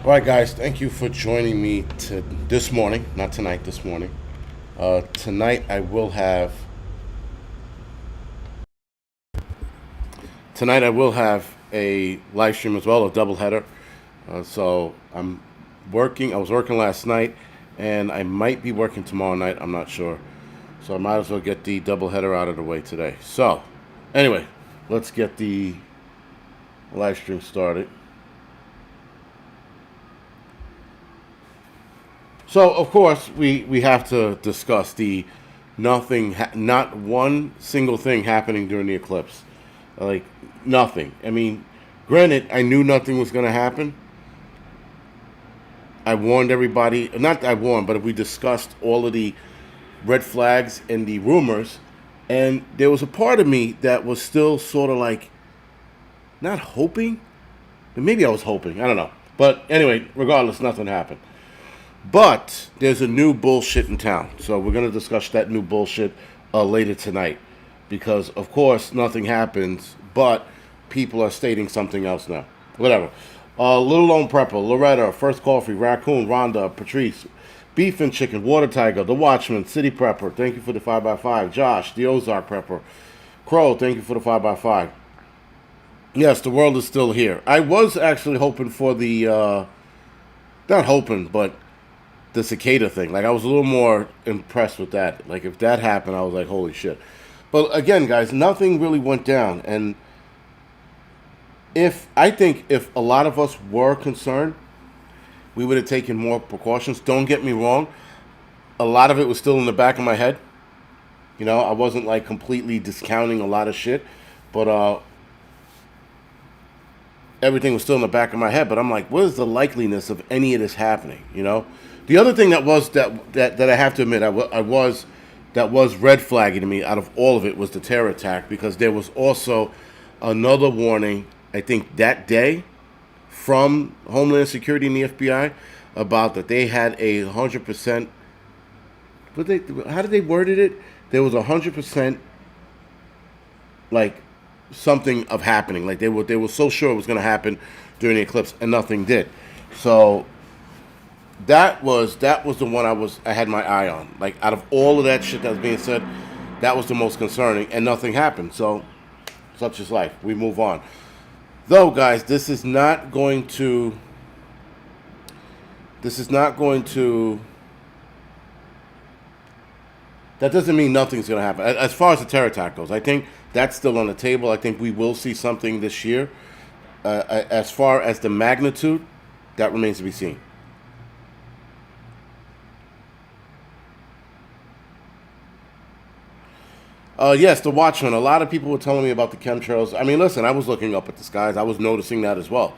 All right, guys. Thank you for joining me to this morning, not tonight. This morning. Tonight I will have. Tonight I will have a live stream as well, a double header. So I'm working. I was working last night, and I might be working tomorrow night. I'm not sure. So I might as well get the double header out of the way today. So, anyway, let's get the live stream started. So, of course, we have to discuss the not one single thing happening during the eclipse. Like, nothing. I mean, granted, I knew nothing was going to happen. I warned everybody, not I warned, but we discussed all of the red flags and the rumors. And there was a part of me that was still sort of like, not hoping. Maybe I was hoping. I don't know. But anyway, regardless, nothing happened. But there's a new bullshit in town. So we're going to discuss that new bullshit later tonight. Because, of course, nothing happens, but people are stating something else now. Whatever. Little Lone Prepper, Loretta, First Coffee, Raccoon, Rhonda, Patrice, Beef and Chicken, Water Tiger, The Watchman, City Prepper, thank you for the 5x5. Josh, The Ozark Prepper. Crow, thank you for the 5x5. Yes, the world is still here. I was actually hoping for the, not hoping, but the cicada thing. Like, I was a little more impressed with that. Like, if that happened, I was like, holy shit. But again, guys, nothing really went down. And I think if a lot of us were concerned, we would have taken more precautions. Don't get me wrong. A lot of it was still in the back of my head. You know, I wasn't like completely discounting a lot of shit. But everything was still in the back of my head. But I'm like, what is the likeliness of any of this happening? You know? The other thing that I have to admit, that was red flagging to me out of all of it was the terror attack, because there was also another warning, I think that day, from Homeland Security and the FBI about that they had a 100%. How did they worded it? There was 100% like something of happening. Like they were so sure it was going to happen during the eclipse, and nothing did. So that was the one I had my eye on. Like, out of all of that shit that was being said, that was the most concerning, and nothing happened. So such is life. We move on. Though, guys, this is not going to. That doesn't mean nothing's going to happen. As far as the terror attack goes, I think that's still on the table. I think we will see something this year. As far as the magnitude, that remains to be seen. Yes, the Watchman. A lot of people were telling me about the chemtrails. I mean, listen, I was looking up at the skies. I was noticing that as well.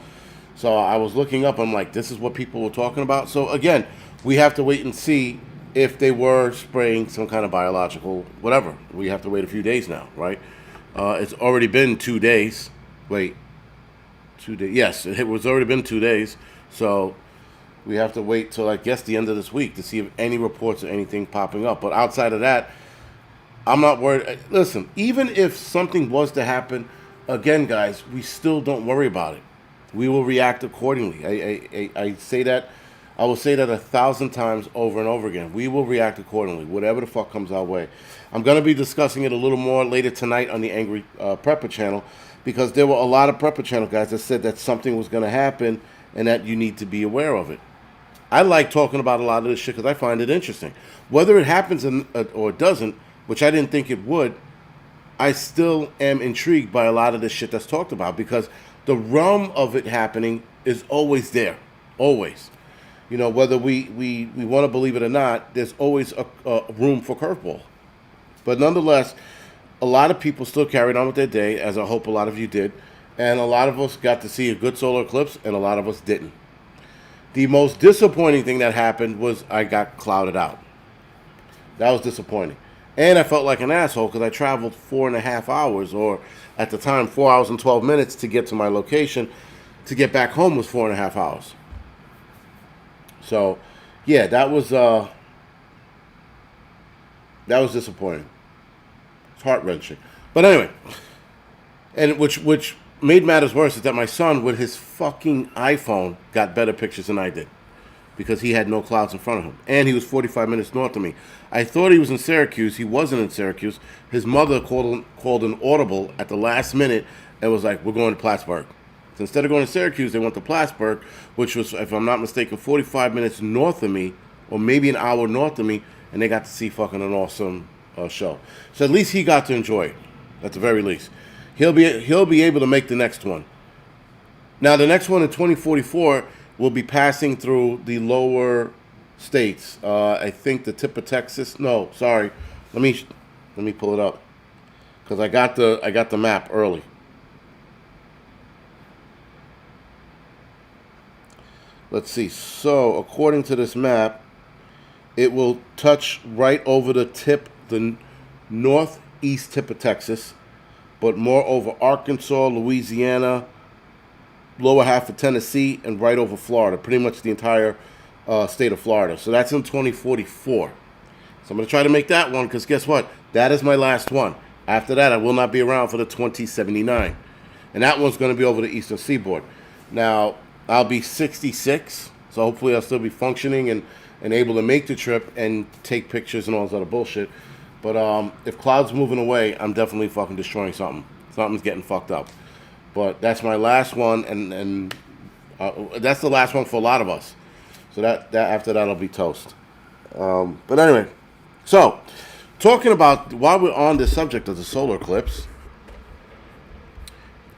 So I was looking up. I'm like, this is what people were talking about. So again, we have to wait and see if they were spraying some kind of biological whatever. We have to wait a few days now, right? It's already been 2 days. Wait, 2 days? Yes, it was already been 2 days. So we have to wait till, I guess, the end of this week to see if any reports or anything popping up. But outside of that, I'm not worried. Listen, even if something was to happen, again, guys, we still don't worry about it. We will react accordingly. I say that. I will say that 1,000 times over and over again. We will react accordingly, whatever the fuck comes our way. I'm going to be discussing it a little more later tonight on the Angry Prepper channel, because there were a lot of Prepper channel guys that said that something was going to happen and that you need to be aware of it. I like talking about a lot of this shit because I find it interesting. Whether it happens or it doesn't, which I didn't think it would, I still am intrigued by a lot of this shit that's talked about, because the realm of it happening is always there. Always. You know, whether we want to believe it or not, there's always a room for curveball. But nonetheless, a lot of people still carried on with their day, as I hope a lot of you did. And a lot of us got to see a good solar eclipse, and a lot of us didn't. The most disappointing thing that happened was I got clouded out. That was disappointing. And I felt like an asshole because I traveled 4.5 hours, or at the time, 4 hours and 12 minutes to get to my location. To get back home was 4.5 hours. So, yeah, that was disappointing. It's heart-wrenching. But anyway, and which made matters worse is that my son, with his fucking iPhone, got better pictures than I did because he had no clouds in front of him. And he was 45 minutes north of me. I thought he was in Syracuse. He wasn't in Syracuse. His mother called an audible at the last minute and was like, we're going to Plattsburgh. So instead of going to Syracuse, they went to Plattsburgh, which was, if I'm not mistaken, 45 minutes north of me, or maybe an hour north of me, and they got to see fucking an awesome show. So at least he got to enjoy it, at the very least. He'll be able to make the next one. Now, the next one in 2044 will be passing through the lower states. I think the tip of Texas. No, sorry. Let me pull it up because I got the map early. Let's see. So, according to this map, it will touch right over the northeast tip of Texas, but more over Arkansas, Louisiana, lower half of Tennessee, and right over Florida, pretty much the entire state of Florida. So that's in 2044. So I'm going to try to make that one because guess what? That is my last one. After that, I will not be around for the 2079. And that one's going to be over the eastern seaboard. Now, I'll be 66, so hopefully I'll still be functioning and able to make the trip and take pictures and all this other bullshit. But if clouds moving away, I'm definitely fucking destroying something. Something's getting fucked up. But that's my last one, and that's the last one for a lot of us. So that after that, I'll be toast. But anyway, so talking about, while we're on the subject of the solar eclipse,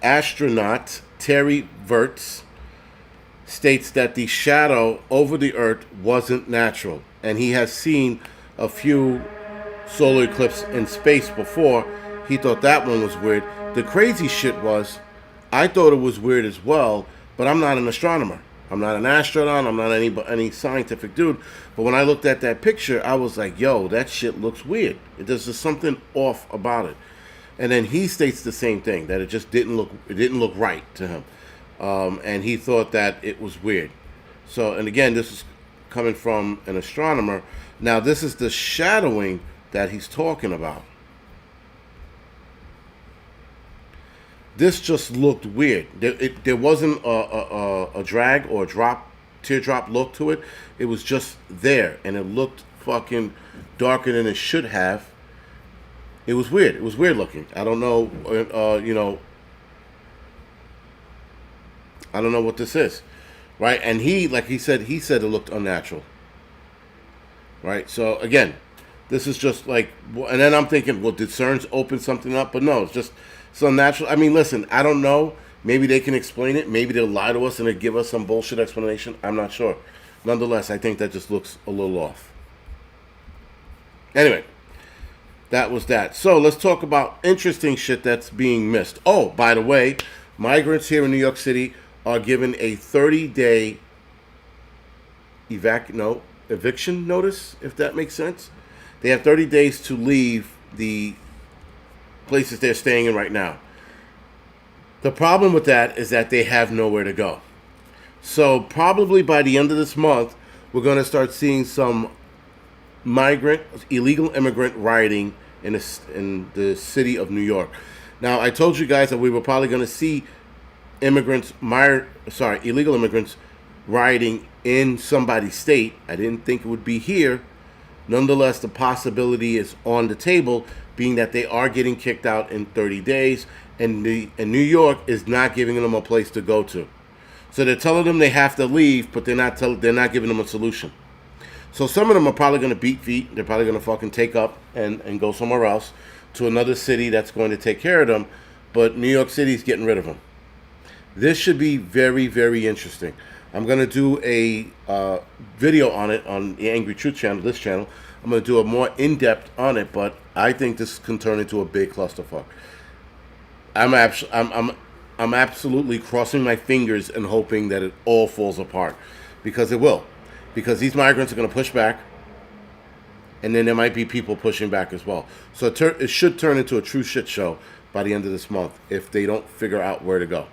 astronaut Terry Virts states that the shadow over the Earth wasn't natural, and he has seen a few solar eclipses in space before. He thought that one was weird. The crazy shit was, I thought it was weird as well, but I'm not an astronomer. I'm not an astronaut. I'm not any scientific dude. But when I looked at that picture, I was like, yo, that shit looks weird. There's just something off about it. And then he states the same thing, that it just didn't look right to him. And he thought that it was weird. So, and again, this is coming from an astronomer. Now, this is the shadowing that he's talking about. This just looked weird. There wasn't a drag or a teardrop look to it. It was just there, and it looked fucking darker than it should have. It was weird. It was weird looking. I don't know, I don't know what this is, right? And he said it looked unnatural, right? So again, this is just like, and then I'm thinking, well, did CERN's open something up? But no, it's just so natural. I mean, listen, I don't know. Maybe they can explain it. Maybe they'll lie to us and they'll give us some bullshit explanation. I'm not sure. Nonetheless, I think that just looks a little off. Anyway, that was that. So let's talk about interesting shit that's being missed. Oh, by the way, migrants here in New York City are given a 30-day eviction notice, if that makes sense. They have 30 days to leave the places they're staying in right now. The problem with that is that they have nowhere to go. So probably by the end of this month, we're going to start seeing some illegal immigrant rioting in the city of New York. Now, I told you guys that we were probably going to see illegal immigrants rioting in somebody's state. I didn't think it would be here. Nonetheless, the possibility is on the table, being that they are getting kicked out in 30 days, and New York is not giving them a place to go to. So they're telling them they have to leave, but they're not giving them a solution. So some of them are probably going to beat feet. They're probably going to fucking take up and go somewhere else to another city that's going to take care of them. But New York City is getting rid of them. This should be very, very interesting. I'm going to do a video on it on the Angry Truth channel, this channel. I'm going to do a more in-depth on it, but I think this can turn into a big clusterfuck. I'm absolutely crossing my fingers and hoping that it all falls apart, because it will. Because these migrants are going to push back, and then there might be people pushing back as well. So it should turn into a true shit show by the end of this month if they don't figure out where to go.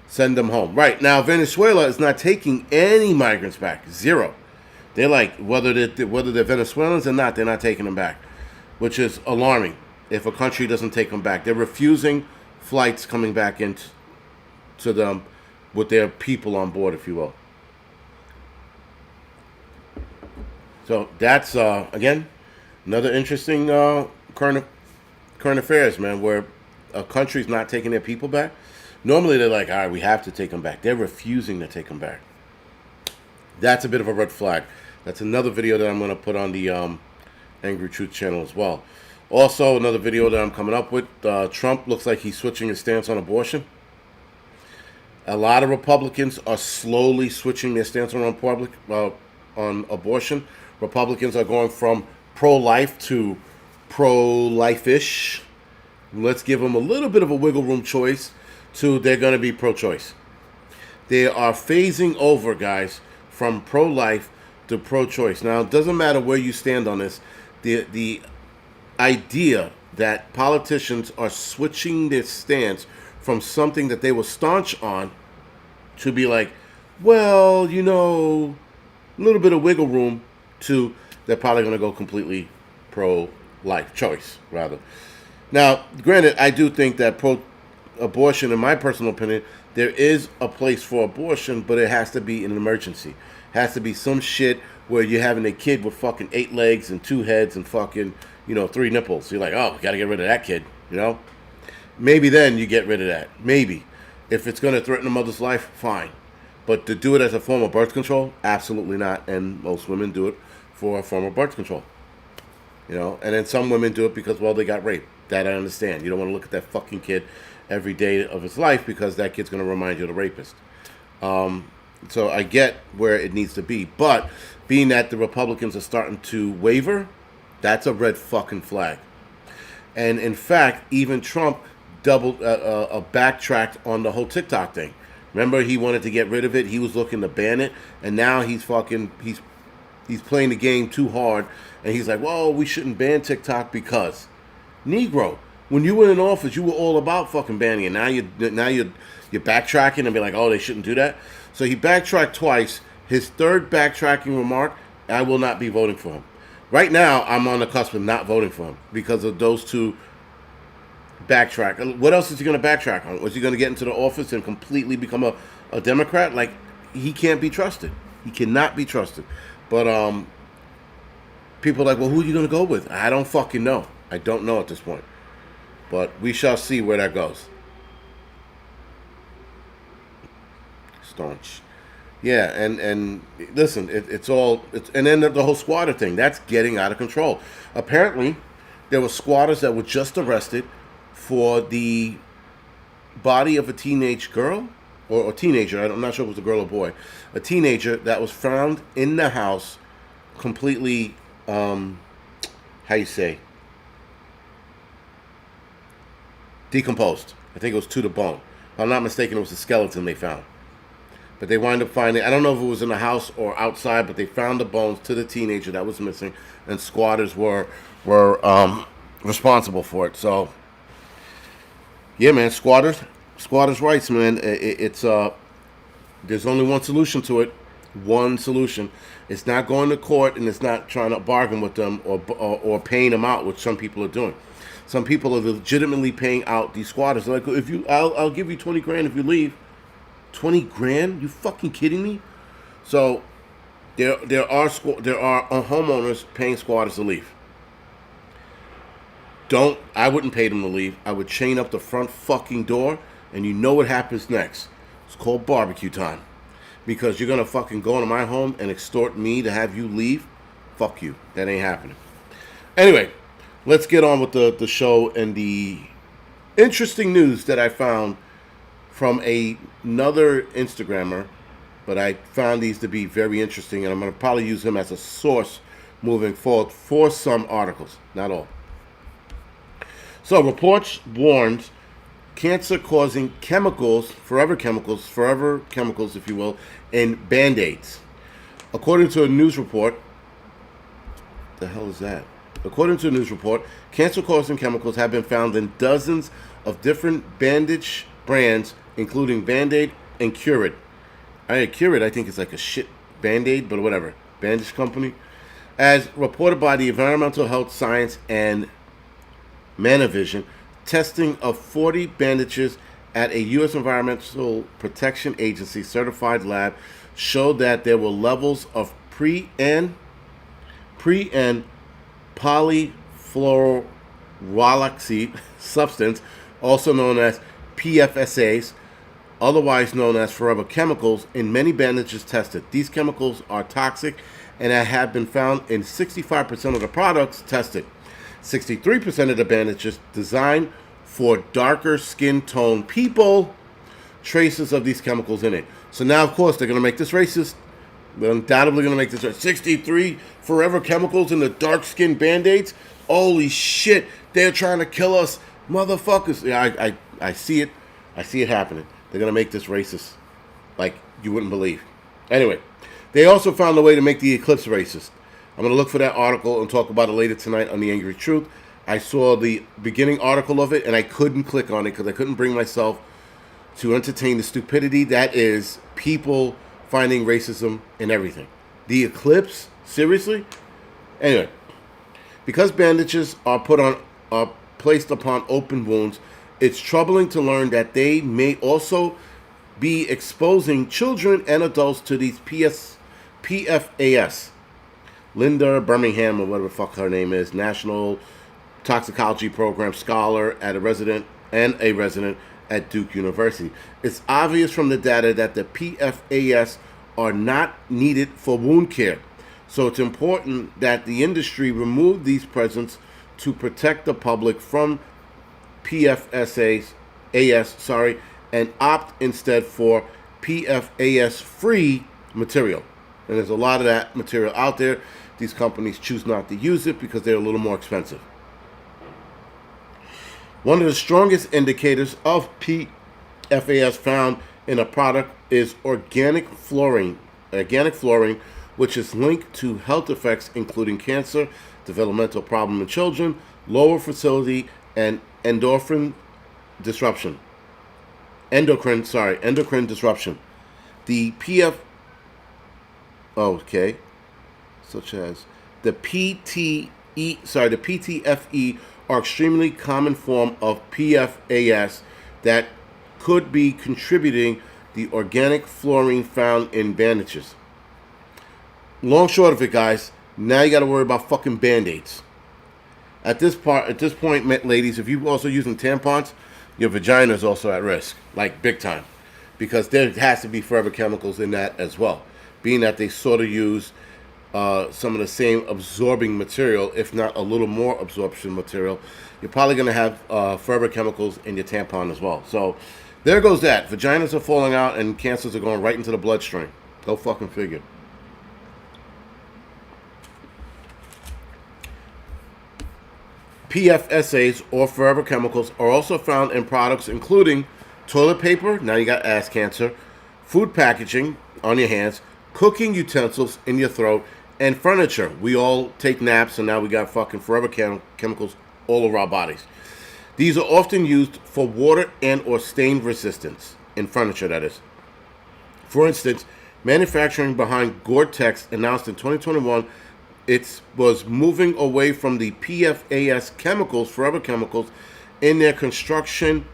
Send them home. Right, now Venezuela is not taking any migrants back. Zero. They're like, whether they're Venezuelans or not, they're not taking them back, which is alarming if a country doesn't take them back. They're refusing flights coming back to them with their people on board, if you will. So that's again another interesting current affairs, man, where a country's not taking their people back. Normally they're like, all right, we have to take them back. They're refusing to take them back. That's a bit of a red flag. That's another video that I'm going to put on the Angry Truth channel as well. Also, another video that I'm coming up with. Trump looks like he's switching his stance on abortion. A lot of Republicans are slowly switching their stance on abortion. Republicans are going from pro-life to pro-life-ish. Let's give them a little bit of a wiggle room choice to they're going to be pro-choice. They are phasing over, guys, from pro-life to pro-choice. Now, it doesn't matter where you stand on this. The idea that politicians are switching their stance from something that they were staunch on to be like, well, you know, a little bit of wiggle room, to they're probably going to go completely pro-life choice, rather. Now, granted, I do think that pro-abortion, in my personal opinion, there is a place for abortion, but it has to be an emergency. It has to be some shit where you're having a kid with fucking 8 legs and 2 heads and fucking, 3 nipples. You're like, oh, got to get rid of that kid, Maybe then you get rid of that. Maybe. If it's going to threaten a mother's life, fine. But to do it as a form of birth control, absolutely not. And most women do it for a form of birth control. And then some women do it because, well, they got raped. That I understand. You don't want to look at that fucking kid every day of his life because that kid's going to remind you of the rapist. So I get where it needs to be. But being that the Republicans are starting to waver, that's a red fucking flag. And in fact, even Trump backtracked on the whole TikTok thing. Remember, he wanted to get rid of it. He was looking to ban it, and now he's playing the game too hard, and he's like, well, we shouldn't ban TikTok because Negro. When you were in office, you were all about fucking banning it. Now you're backtracking and be like, oh, they shouldn't do that. So he backtracked twice. His third backtracking remark, I will not be voting for him. Right now, I'm on the cusp of not voting for him because of those two backtrack. What else is he going to backtrack on? Was he going to get into the office and completely become a Democrat? Like, he can't be trusted. He cannot be trusted. But people are like, well, who are you going to go with? I don't fucking know. I don't know at this point. But we shall see where that goes. Staunch. Yeah, and listen, it's and then the whole squatter thing, that's getting out of control. Apparently, there were squatters that were just arrested for the body of a teenage girl, or a teenager, I'm not sure if it was a girl or boy, a teenager that was found in the house completely, decomposed. I think it was to the bone. If I'm not mistaken, it was a skeleton they found. But they wind up finding, I don't know if it was in the house or outside, but they found the bones to the teenager that was missing, and squatters were responsible for it. So, yeah, man, squatters' rights, man. It's there's only one solution to it. One solution. It's not going to court, and it's not trying to bargain with them or paying them out, which some people are doing. Some people are legitimately paying out these squatters. They're like, I'll give you 20 grand if you leave. 20 grand? You fucking kidding me? So there are homeowners paying squatters to leave. I wouldn't pay them to leave. I would chain up the front fucking door, and you know what happens next. It's called barbecue time. Because you're gonna fucking go into my home and extort me to have you leave? Fuck you. That ain't happening. Anyway, let's get on with the show and the interesting news that I found from another Instagrammer, but I found these to be very interesting, and I'm going to probably use him as a source moving forward for some articles, not all. So, reports warns cancer-causing chemicals, forever chemicals, if you will, in Band-Aids. According to a news report, the hell is that? According to a news report, cancer-causing chemicals have been found in dozens of different bandage brands, including Band-Aid and Curate. Curate, I think it's like a shit Band-Aid, but whatever. Bandage company. As reported by the Environmental Health Science and Manavision, testing of 40 bandages at a U.S. Environmental Protection Agency certified lab showed that there were levels of pre and polyfluoroalkyl substance, also known as PFSAs, otherwise known as forever chemicals, in many bandages tested. These chemicals are toxic and have been found in 65% of the products tested. 63% of the bandages designed for darker skin tone people, traces of these chemicals in it. So now, of course, they're going to make this racist. They're undoubtedly going to make this racist. 63 forever chemicals in the dark skin band-aids? Holy shit, they're trying to kill us, motherfuckers. Yeah, I see it. I see it happening. They're going to make this racist like you wouldn't believe. Anyway, they also found a way to make the Eclipse racist. I'm going to look for that article and talk about it later tonight on The Angry Truth. I saw the beginning article of it, and I couldn't click on it because I couldn't bring myself to entertain the stupidity that is people finding racism in everything. The Eclipse? Seriously? Anyway, because bandages are placed upon open wounds, it's troubling to learn that they may also be exposing children and adults to these PFAS. Linda Birmingham, or whatever the fuck her name is, National Toxicology Program scholar at a resident at Duke University. It's obvious from the data that the PFAS are not needed for wound care. So it's important that the industry remove these presents to protect the public from PFAS, and opt instead for PFAS-free material. And there's a lot of that material out there. These companies choose not to use it because they're a little more expensive. One of the strongest indicators of PFAS found in a product is organic fluorine, which is linked to health effects including cancer, developmental problem in children, lower fertility, and endocrine disruption. The such as the PTFE are extremely common form of PFAS that could be contributing the organic fluorine found in bandages. Long short of it, guys, now you got to worry about fucking band-aids. At this point, ladies, if you're also using tampons, your vagina is also at risk, like big time, because there has to be forever chemicals in that as well, being that they sort of use some of the same absorbing material, if not a little more absorption material. You're probably going to have forever chemicals in your tampon as well. So there goes that. Vaginas are falling out and cancers are going right into the bloodstream. Go fucking figure. PFSAs, or forever chemicals, are also found in products including toilet paper, now you got ass cancer, food packaging on your hands, cooking utensils in your throat, and furniture. We all take naps, and now we got fucking forever chemicals all over our bodies. These are often used for water and or stain resistance in furniture, that is. For instance, manufacturing behind Gore-Tex announced in 2021 it was moving away from the PFAS chemicals, forever chemicals, in their construction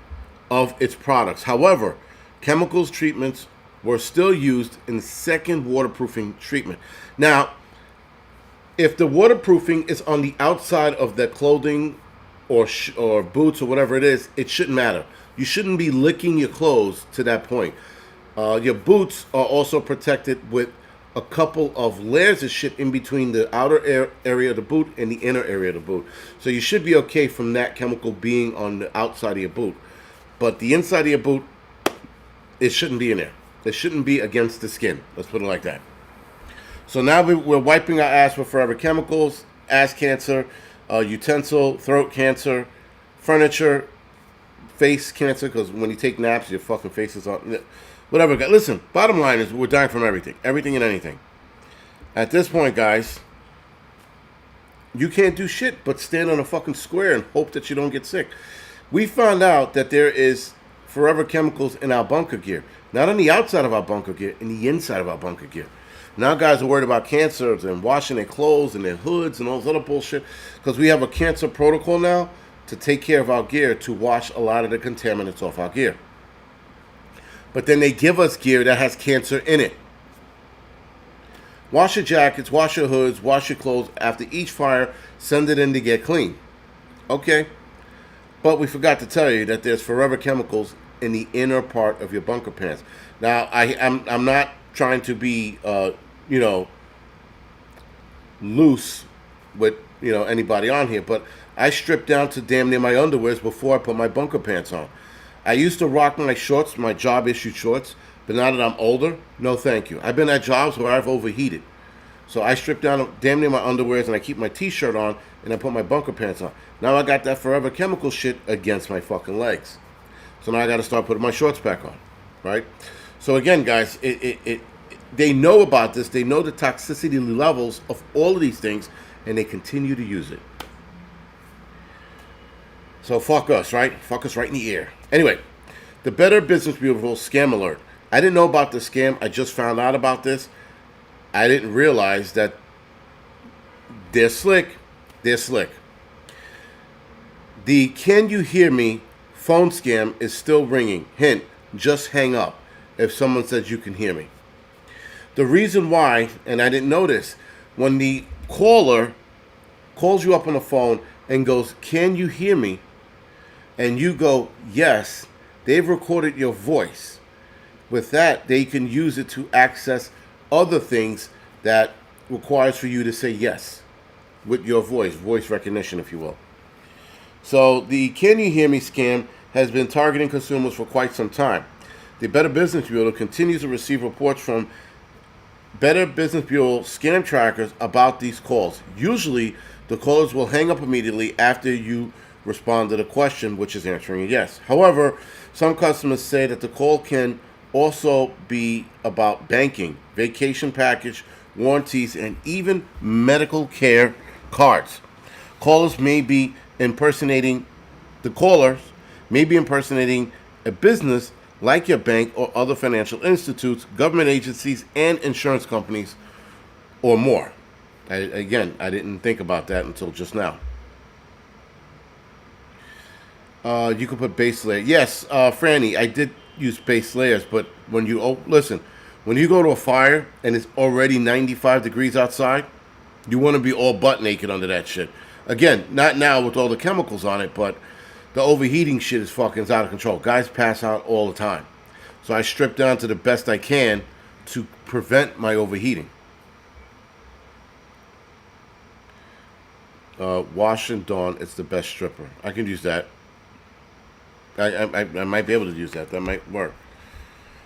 of its products. However, chemicals treatments were still used in second waterproofing treatment. Now, if the waterproofing is on the outside of the clothing or boots or whatever it is, it shouldn't matter. You shouldn't be licking your clothes to that point. Your boots are also protected with a couple of layers of shit in between the outer area of the boot and the inner area of the boot. So you should be okay from that chemical being on the outside of your boot. But the inside of your boot, it shouldn't be in there. It shouldn't be against the skin. Let's put it like that. So now we're wiping our ass with forever chemicals, ass cancer, utensil, throat cancer, furniture, face cancer, because when you take naps, your fucking face is on. Whatever. Listen, bottom line is we're dying from everything. Everything and anything. At this point, guys, you can't do shit but stand on a fucking square and hope that you don't get sick. We found out that there is forever chemicals in our bunker gear. Not on the outside of our bunker gear, in the inside of our bunker gear. Now guys are worried about cancers and washing their clothes and their hoods and all this other bullshit, because we have a cancer protocol now to take care of our gear, to wash a lot of the contaminants off our gear. But then they give us gear that has cancer in it. Wash your jackets, wash your hoods, wash your clothes after each fire, send it in to get clean. Okay. But we forgot to tell you that there's forever chemicals in the inner part of your bunker pants. Now, I'm not trying to be, loose with, anybody on here, but I stripped down to damn near my underwears before I put my bunker pants on. I used to rock my shorts, my job-issued shorts, but now that I'm older, no thank you. I've been at jobs where I've overheated. So I stripped down damn near my underwears and I keep my t-shirt on and I put my bunker pants on. Now I got that forever chemical shit against my fucking legs. So now I got to start putting my shorts back on, right? So again, guys, they know about this. They know the toxicity levels of all of these things, and they continue to use it. So fuck us, right? Fuck us right in the ear. Anyway, the Better Business Bureau scam alert. I didn't know about the scam. I just found out about this. I didn't realize that they're slick. They're slick. The "Can you hear me" phone scam is still ringing. Hint, just hang up if someone says you can hear me. The reason why, and I didn't know this, when the caller calls you up on the phone and goes, "Can you hear me?" and you go, "Yes," they've recorded your voice. With that, they can use it to access other things that requires for you to say yes with your voice recognition, if you will. So the "Can you hear me" scam has been targeting consumers for quite some time. The Better Business Bureau continues to receive reports from Better Business Bureau scam trackers about these calls. Usually, the callers will hang up immediately after you respond to the question, which is answering a yes. However, some customers say that the call can also be about banking, vacation package, warranties, and even medical care cards. Callers may be impersonating a business like your bank or other financial institutes, government agencies, and insurance companies, or more. I didn't think about that until just now. You could put base layer. Yes, Franny, I did use base layers, but when you when you go to a fire and it's already 95 degrees outside, you want to be all butt naked under that shit. Again, not now with all the chemicals on it, but the overheating shit is fucking out of control. Guys pass out all the time. So I strip down to the best I can to prevent my overheating. Wash and Dawn, it's the best stripper. I can use that. I might be able to use that. That might work.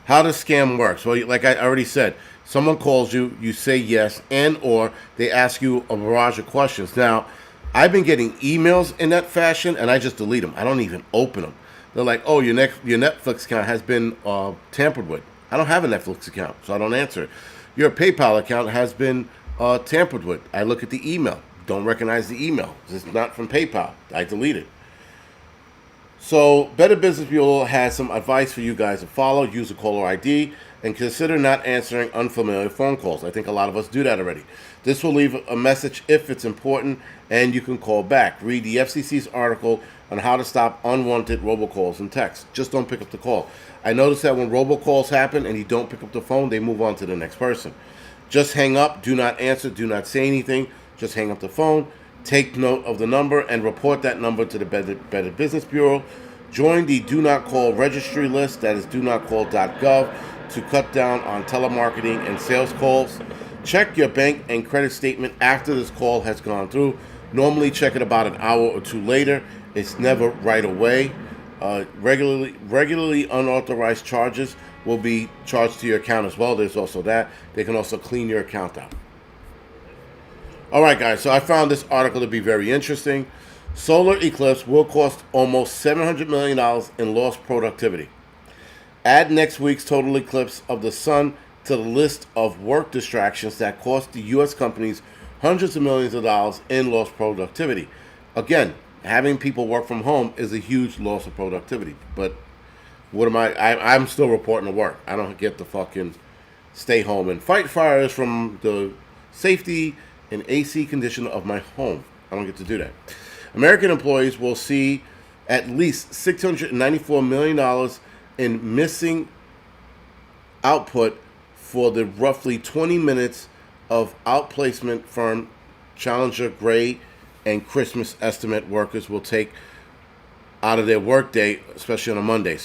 How does scam work? So like I already said, someone calls you, you say yes, and or they ask you a barrage of questions. Now, I've been getting emails in that fashion, and I just delete them. I don't even open them. They're like, "Oh, your Netflix account has been tampered with." I don't have a Netflix account, so I don't answer it. Your PayPal account has been tampered with. I look at the email. Don't recognize the email. It's not from PayPal. I delete it. So, Better Business Bureau has some advice for you guys to follow. Use a caller ID and consider not answering unfamiliar phone calls. I think a lot of us do that already. This will leave a message if it's important, and you can call back. Read the FCC's article on how to stop unwanted robocalls and texts. Just don't pick up the call. I noticed that when robocalls happen and you don't pick up the phone, they move on to the next person. Just hang up. Do not answer. Do not say anything. Just hang up the phone. Take note of the number and report that number to the Better Business Bureau. Join the Do Not Call registry list, that is donotcall.gov, to cut down on telemarketing and sales calls. Check your bank and credit statement after this call has gone through. Normally check it about an hour or two later. It's never right away. Regularly unauthorized charges will be charged to your account as well. There's also that. They can also clean your account out. All right, guys, so I found this article to be very interesting. Solar eclipse will cost almost $700 million in lost productivity. Add next week's total eclipse of the sun to the list of work distractions that cost the U.S. companies hundreds of millions of dollars in lost productivity. Again, having people work from home is a huge loss of productivity. But what am I'm still reporting to work. I don't get to fucking stay home and fight fires from the safety and AC condition of my home. I don't get to do that. American employees will see at least $694 million in missing output for the roughly 20 minutes of outplacement firm Challenger, Gray, and Christmas estimate workers will take out of their workday, especially on a Monday,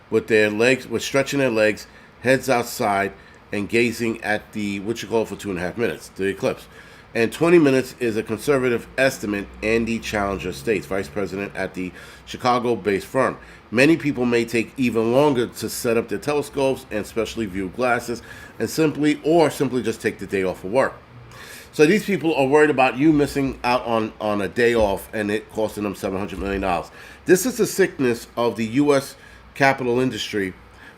with stretching their legs, heads outside, and gazing at the, what you call for 2.5 minutes, the eclipse. And 20 minutes is a conservative estimate, Andy Challenger states, vice president at the Chicago-based firm. Many people may take even longer to set up their telescopes and specially view glasses and simply just take the day off of work. So these people are worried about you missing out on a day off and it costing them $700 million. This is the sickness of the U.S. capital industry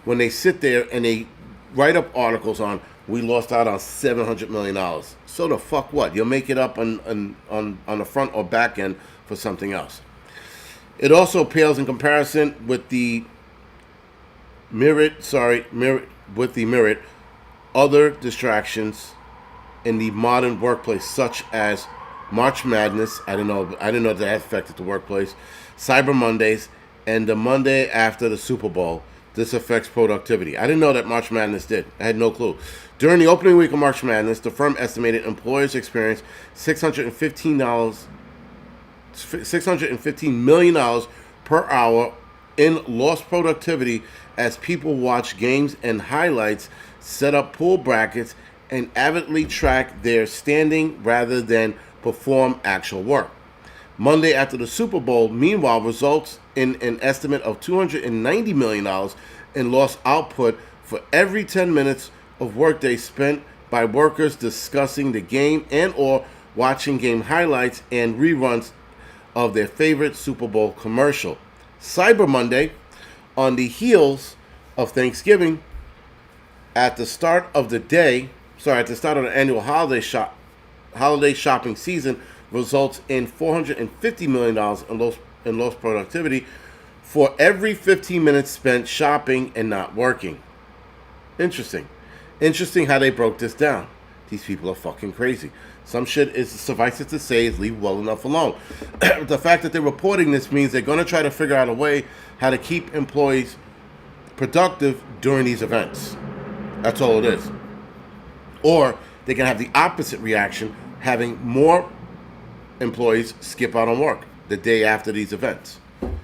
when they sit there and they write up articles on, we lost out on $700 million. So the fuck what? You'll make it up on the front or back end for something else. It also pales in comparison with the myriad other distractions in the modern workplace, such as March Madness. I didn't know that affected the workplace. Cyber Mondays and the Monday after the Super Bowl. This affects productivity. I didn't know that March Madness did. I had no clue. During the opening week of March Madness, the firm estimated employers experienced $615 million per hour in lost productivity as people watch games and highlights, set up pool brackets, and avidly track their standing rather than perform actual work. Monday after the Super Bowl, meanwhile, results in an estimate of $290 million in lost output for every 10 minutes of workday spent by workers discussing the game and or watching game highlights and reruns of their favorite Super Bowl commercial. Cyber Monday, on the heels of Thanksgiving, at the start of the annual holiday shopping season, results in $450 million in lost productivity for every 15 minutes spent shopping and not working. Interesting how they broke this down. These people are fucking crazy. Some shit is, suffice it to say, is leave well enough alone. The fact that they're reporting this means they're going to try to figure out a way how to keep employees productive during these events. That's all it is. Or they can have the opposite reaction, having more employees skip out on work the day after these events.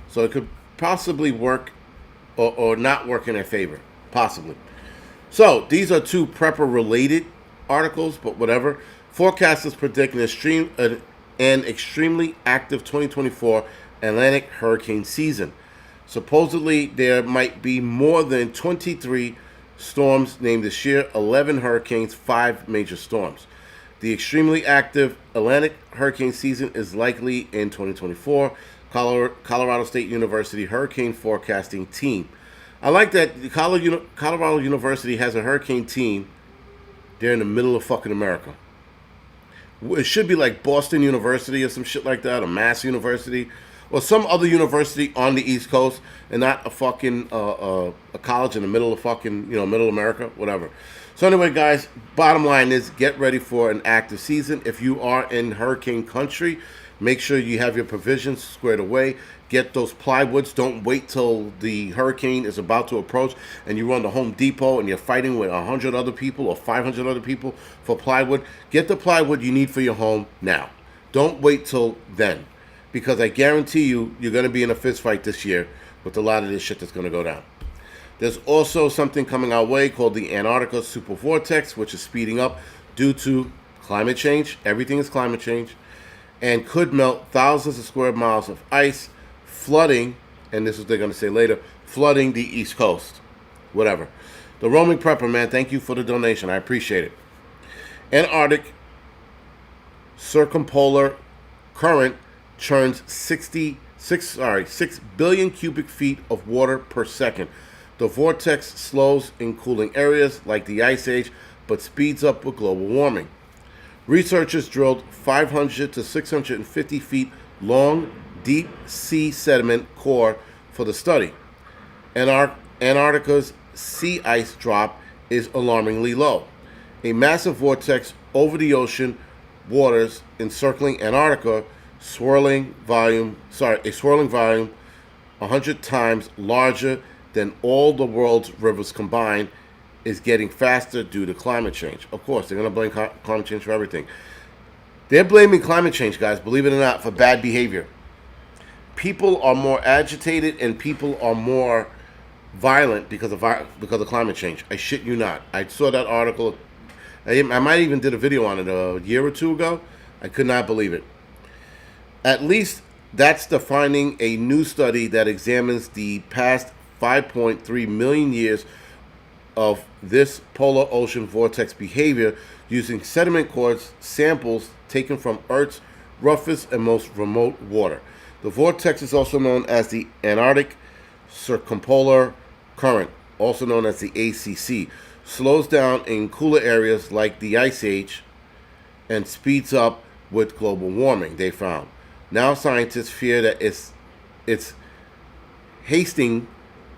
So it could possibly work or not work in their favor. Possibly. So these are two prepper-related articles, but whatever. Forecasters predict an extremely active 2024 Atlantic hurricane season. Supposedly, there might be more than 23 storms named this year, 11 hurricanes, 5 major storms. The extremely active Atlantic hurricane season is likely in 2024. Colorado State University Hurricane Forecasting Team. I like that Colorado University has a hurricane team. They're in the middle of fucking America. It should be like Boston University or some shit like that, or Mass University, or some other university on the East Coast, and not a fucking a college in the middle of fucking, middle America, whatever. So anyway, guys, bottom line is get ready for an active season. If you are in hurricane country, make sure you have your provisions squared away. Get those plywoods. Don't wait till the hurricane is about to approach and you run to Home Depot and you're fighting with 100 other people or 500 other people for plywood. Get the plywood you need for your home now. Don't wait till then, because I guarantee you, you're going to be in a fist fight this year with a lot of this shit that's going to go down. There's also something coming our way called the Antarctica Super Vortex, which is speeding up due to climate change. Everything is climate change. And could melt thousands of square miles of ice, flooding, and this is what they're going to say later, flooding the East Coast. Whatever. The Roaming Prepper, man, thank you for the donation. I appreciate it. Antarctic circumpolar current churns 6 billion cubic feet of water per second. The vortex slows in cooling areas like the Ice Age, but speeds up with global warming. Researchers drilled 500 to 650 feet long, deep sea sediment core for the study. Antarctica's sea ice drop is alarmingly low. A massive vortex over the ocean waters encircling Antarctica, a swirling volume 100 times larger than all the world's rivers combined, is getting faster due to climate change. Of course, they're going to blame climate change for everything. They're blaming climate change, guys, believe it or not, for bad behavior. People are more agitated and people are more violent because of climate change. I shit you not. I saw that article. I might even did a video on it a year or two ago. I could not believe it. At least that's defining a new study that examines the past 5.3 million years of this polar ocean vortex behavior using sediment core samples taken from Earth's roughest and most remote water. The vortex is also known as the Antarctic Circumpolar Current, also known as the ACC, slows down in cooler areas like the Ice Age and speeds up with global warming, they found. Now scientists fear that it's hastening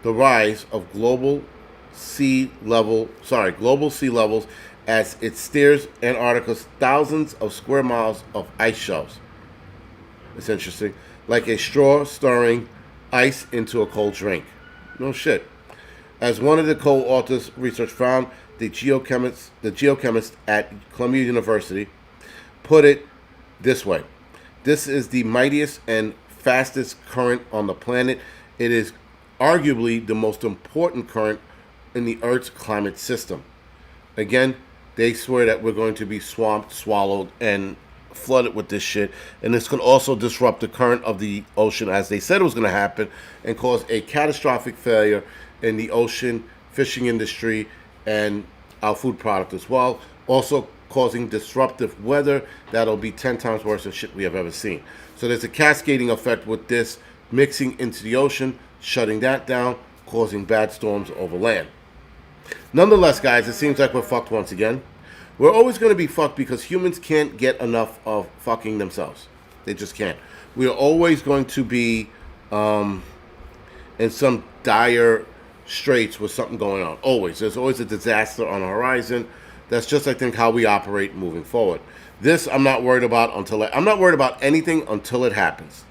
the rise of global sea levels as it steers Antarctica's thousands of square miles of ice shelves. It's interesting. Like a straw stirring ice into a cold drink. No shit. As one of the co-authors research found, the geochemist at Columbia University put it this way. This is the mightiest and fastest current on the planet. It is arguably the most important current in the Earth's climate system. Again, they swear that we're going to be swamped, swallowed, and flooded with this shit. And this could also disrupt the current of the ocean as they said it was going to happen and cause a catastrophic failure in the ocean, fishing industry, and our food product as well. Also causing disruptive weather that'll be 10 times worse than shit we have ever seen. So there's a cascading effect with this mixing into the ocean, shutting that down, causing bad storms over land. Nonetheless, guys, it seems like we're fucked once again. We're always going to be fucked because humans can't get enough of fucking themselves. They just can't. We are always going to be in some dire straits with something going on. Always. There's always a disaster on the horizon. That's just, I think, how we operate moving forward. This I'm not worried about I'm not worried about anything until it happens.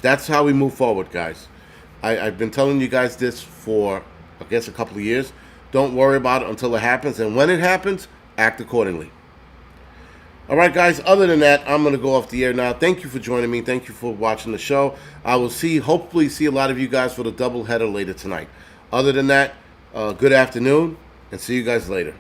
That's how we move forward, guys. I've been telling you guys this for, I guess, a couple of years. Don't worry about it until it happens. And when it happens, act accordingly. All right, guys. Other than that, I'm going to go off the air now. Thank you for joining me. Thank you for watching the show. I will hopefully see a lot of you guys for the doubleheader later tonight. Other than that, good afternoon, and see you guys later.